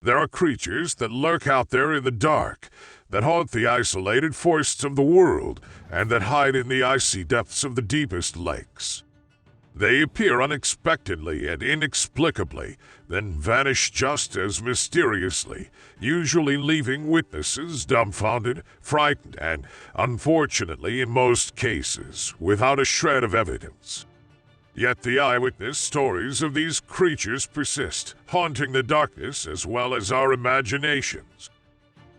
There are creatures that lurk out there in the dark, that haunt the isolated forests of the world, and that hide in the icy depths of the deepest lakes. They appear unexpectedly and inexplicably, then vanish just as mysteriously, usually leaving witnesses dumbfounded, frightened, and, unfortunately in most cases, without a shred of evidence. Yet the eyewitness stories of these creatures persist, haunting the darkness as well as our imaginations.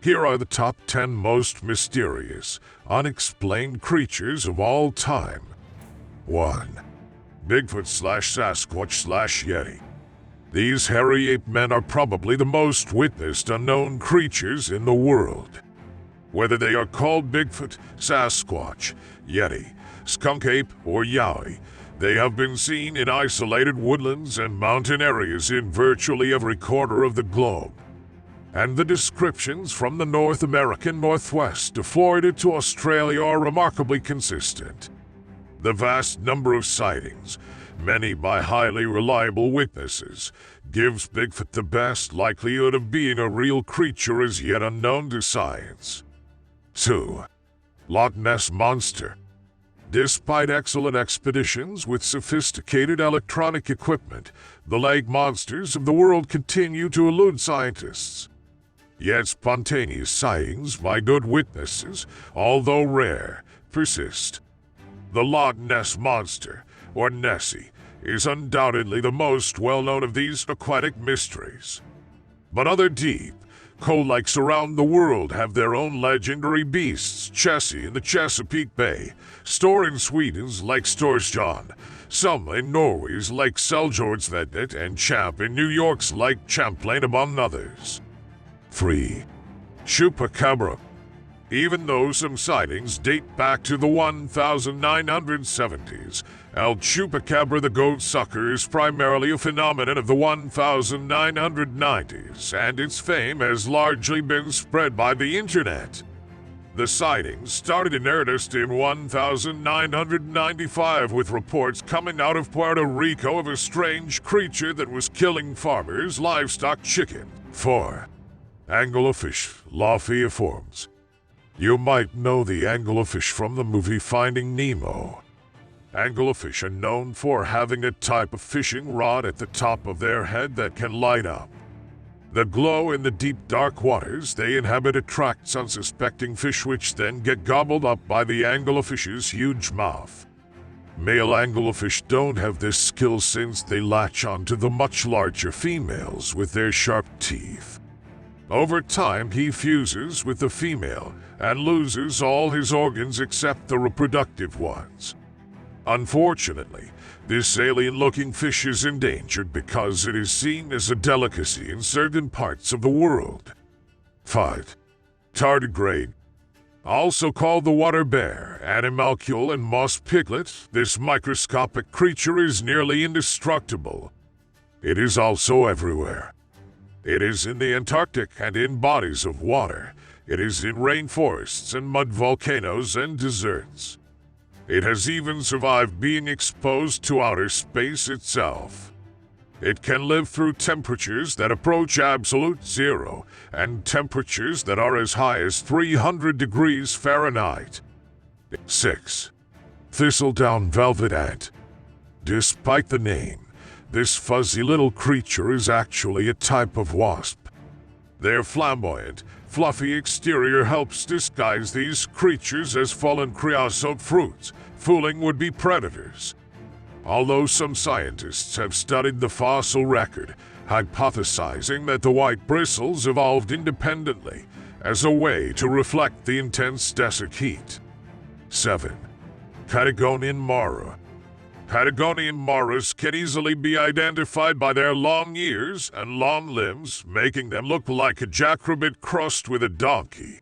Here are the top 10 most mysterious, unexplained creatures of all time. 1. Bigfoot/Sasquatch/Yeti. These hairy ape men are probably the most witnessed unknown creatures in the world. Whether they are called Bigfoot, Sasquatch, Yeti, skunk ape, or Yowie, they have been seen in isolated woodlands and mountain areas in virtually every corner of the globe. And the descriptions from the North American Northwest to Florida to Australia are remarkably consistent. The vast number of sightings, many by highly reliable witnesses, gives Bigfoot the best likelihood of being a real creature as yet unknown to science. 2. Loch Ness Monster. Despite excellent expeditions with sophisticated electronic equipment, the lake monsters of the world continue to elude scientists. Yet spontaneous sightings by good witnesses, although rare, persist. The Loch Ness Monster, or Nessie, is undoubtedly the most well-known of these aquatic mysteries. But other deep, cold lakes around the world have their own legendary beasts, Chessie in the Chesapeake Bay, Stor in Sweden's Lake Storsjön, some in Norway's Lake Seljordsvednet, and Champ in New York's Lake Champlain, among others. 3. Chupacabra. Even though some sightings date back to the 1970s, El Chupacabra the goat sucker is primarily a phenomenon of the 1990s, and its fame has largely been spread by the internet. The sightings started in earnest in 1995 with reports coming out of Puerto Rico of a strange creature that was killing farmers' livestock chicken. 4. Anglerfish Lophiiformes. You might know the anglerfish from the movie Finding Nemo. Anglerfish are known for having a type of fishing rod at the top of their head that can light up. The glow in the deep dark waters they inhabit attracts unsuspecting fish, which then get gobbled up by the anglerfish's huge mouth. Male anglerfish don't have this skill since they latch onto the much larger females with their sharp teeth. Over time, he fuses with the female and loses all his organs except the reproductive ones. Unfortunately, this alien-looking fish is endangered because it is seen as a delicacy in certain parts of the world. 5. Tardigrade. Also called the water bear, animalcule, and moss piglet, this microscopic creature is nearly indestructible. It is also everywhere. It is in the Antarctic and in bodies of water. It is in rainforests and mud volcanoes and deserts. It has even survived being exposed to outer space itself. It can live through temperatures that approach absolute zero and temperatures that are as high as 300 degrees Fahrenheit. 6. Thistledown velvet ant. Despite the name, this fuzzy little creature is actually a type of wasp. Their flamboyant, fluffy exterior helps disguise these creatures as fallen creosote fruits, fooling would-be predators. Although some scientists have studied the fossil record, hypothesizing that the white bristles evolved independently as a way to reflect the intense desert heat. 7. Catagonian Mara. Catagonian maras can easily be identified by their long ears and long limbs, making them look like a jackrabbit crossed with a donkey.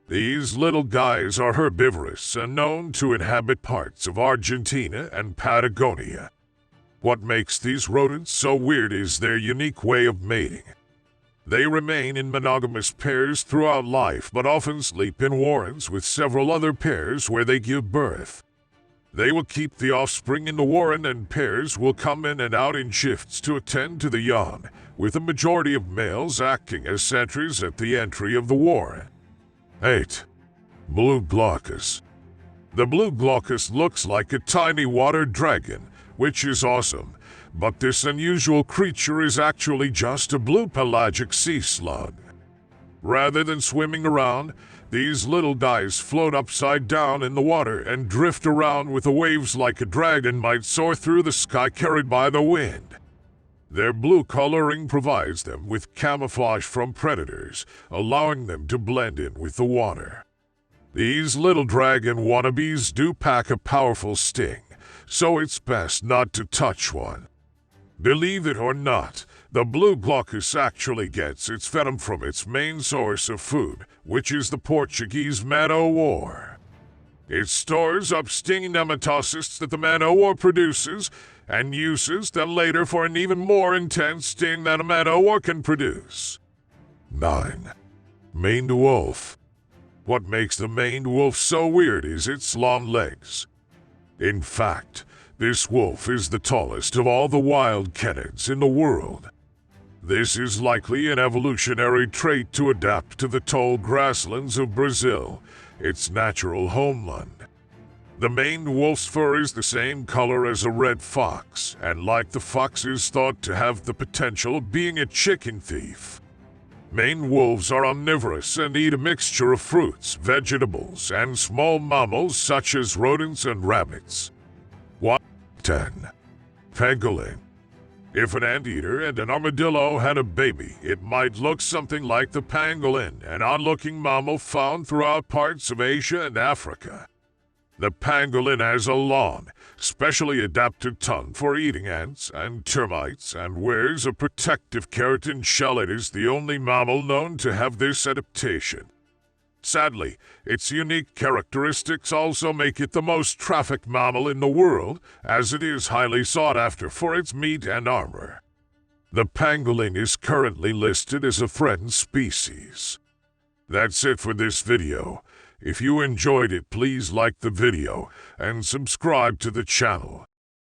These little guys are herbivorous and known to inhabit parts of Argentina and Patagonia. What makes these rodents so weird is their unique way of mating. They remain in monogamous pairs throughout life, but often sleep in warrens with several other pairs where they give birth. They will keep the offspring in the warren, and pairs will come in and out in shifts to attend to the young, with a majority of males acting as sentries at the entry of the warren. 8. Blue glaucus. The blue glaucus looks like a tiny water dragon, which is awesome, but this unusual creature is actually just a blue pelagic sea slug. Rather than swimming around, these little guys float upside down in the water and drift around with the waves like a dragon might soar through the sky carried by the wind. Their blue coloring provides them with camouflage from predators, allowing them to blend in with the water. These little dragon wannabes do pack a powerful sting, so it's best not to touch one. Believe it or not, the blue glaucus actually gets its venom from its main source of food, which is the Portuguese man-o'-war. It stores up stinging nematocysts that the man-o'-war produces and uses them later for an even more intense sting than a man-o'-war can produce. 9. Maned wolf. What makes the maned wolf so weird is its long legs. In fact, this wolf is the tallest of all the wild canids in the world. This is likely an evolutionary trait to adapt to the tall grasslands of Brazil, its natural homeland. The maned wolf's fur is the same color as a red fox, and like the fox is thought to have the potential of being a chicken thief. Maned wolves are omnivorous and eat a mixture of fruits, vegetables, and small mammals such as rodents and rabbits. 10. Pangolin. If an anteater and an armadillo had a baby, it might look something like the pangolin, an odd-looking mammal found throughout parts of Asia and Africa. The pangolin has a long, specially adapted tongue for eating ants and termites and wears a protective keratin shell. It is the only mammal known to have this adaptation. Sadly, its unique characteristics also make it the most trafficked mammal in the world, as it is highly sought after for its meat and armor. The pangolin is currently listed as a threatened species. That's it for this video. If you enjoyed it, please like the video and subscribe to the channel.